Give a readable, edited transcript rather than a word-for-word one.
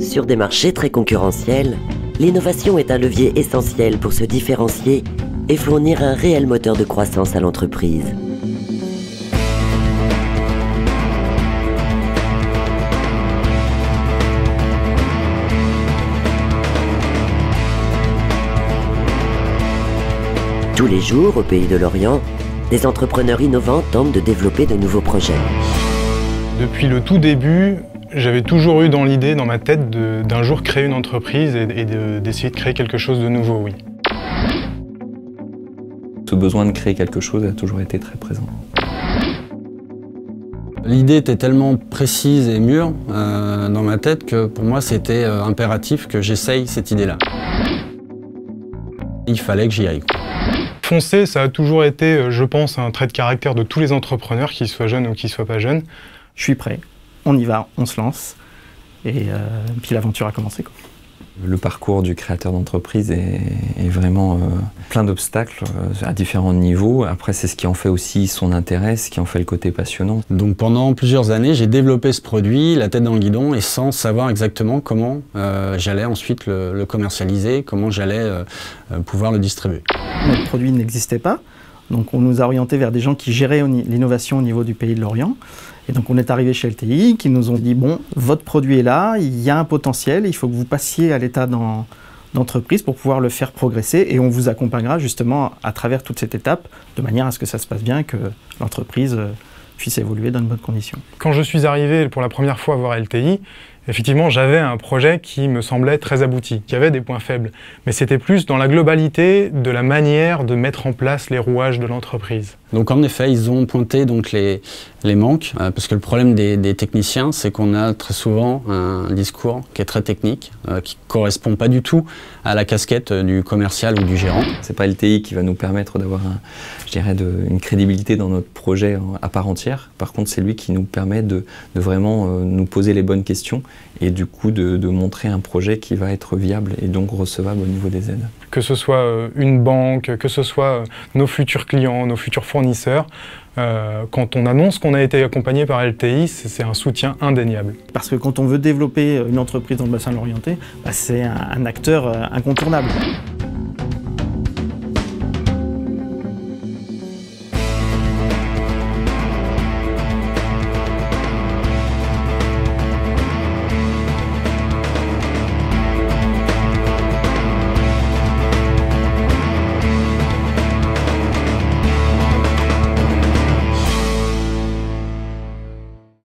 Sur des marchés très concurrentiels, l'innovation est un levier essentiel pour se différencier et fournir un réel moteur de croissance à l'entreprise. Tous les jours, au pays de l'Orient, des entrepreneurs innovants tentent de développer de nouveaux projets. Depuis le tout début, j'avais toujours eu dans l'idée, dans ma tête, d'un jour créer une entreprise et d'essayer de créer quelque chose de nouveau, oui. Ce besoin de créer quelque chose a toujours été très présent. L'idée était tellement précise et mûre dans ma tête que pour moi c'était impératif que j'essaye cette idée-là. Il fallait que j'y aille. Foncer, ça a toujours été, je pense, un trait de caractère de tous les entrepreneurs, qu'ils soient jeunes ou qu'ils soient pas jeunes. Je suis prêt, on y va, on se lance, et puis l'aventure a commencé, quoi. Le parcours du créateur d'entreprise est vraiment plein d'obstacles à différents niveaux. Après, c'est ce qui en fait aussi son intérêt, ce qui en fait le côté passionnant. Donc pendant plusieurs années, j'ai développé ce produit, la tête dans le guidon, et sans savoir exactement comment j'allais ensuite le commercialiser, comment j'allais pouvoir le distribuer. Notre produit n'existait pas, donc on nous a orientés vers des gens qui géraient l'innovation au niveau du pays de l'Orient. Et donc on est arrivé chez LTI, qui nous ont dit « Bon, votre produit est là, il y a un potentiel, il faut que vous passiez à l'état d'entreprise pour pouvoir le faire progresser et on vous accompagnera justement à travers toute cette étape de manière à ce que ça se passe bien, que l'entreprise puisse évoluer dans de bonnes conditions. » Quand je suis arrivé pour la première fois voir LTI, effectivement, j'avais un projet qui me semblait très abouti, qui avait des points faibles. Mais c'était plus dans la globalité de la manière de mettre en place les rouages de l'entreprise. Donc en effet, ils ont pointé donc les manques, parce que le problème des techniciens, c'est qu'on a très souvent un discours qui est très technique, qui ne correspond pas du tout à la casquette du commercial ou du gérant. C'est pas LTI qui va nous permettre d'avoir, une crédibilité dans notre projet à part entière. Par contre, c'est lui qui nous permet de vraiment nous poser les bonnes questions et du coup de montrer un projet qui va être viable et donc recevable au niveau des aides. Que ce soit une banque, que ce soit nos futurs clients, nos futurs fournisseurs, quand on annonce qu'on a été accompagné par LTI, c'est un soutien indéniable. Parce que quand on veut développer une entreprise dans le bassin de l'Orienté, c'est un acteur incontournable.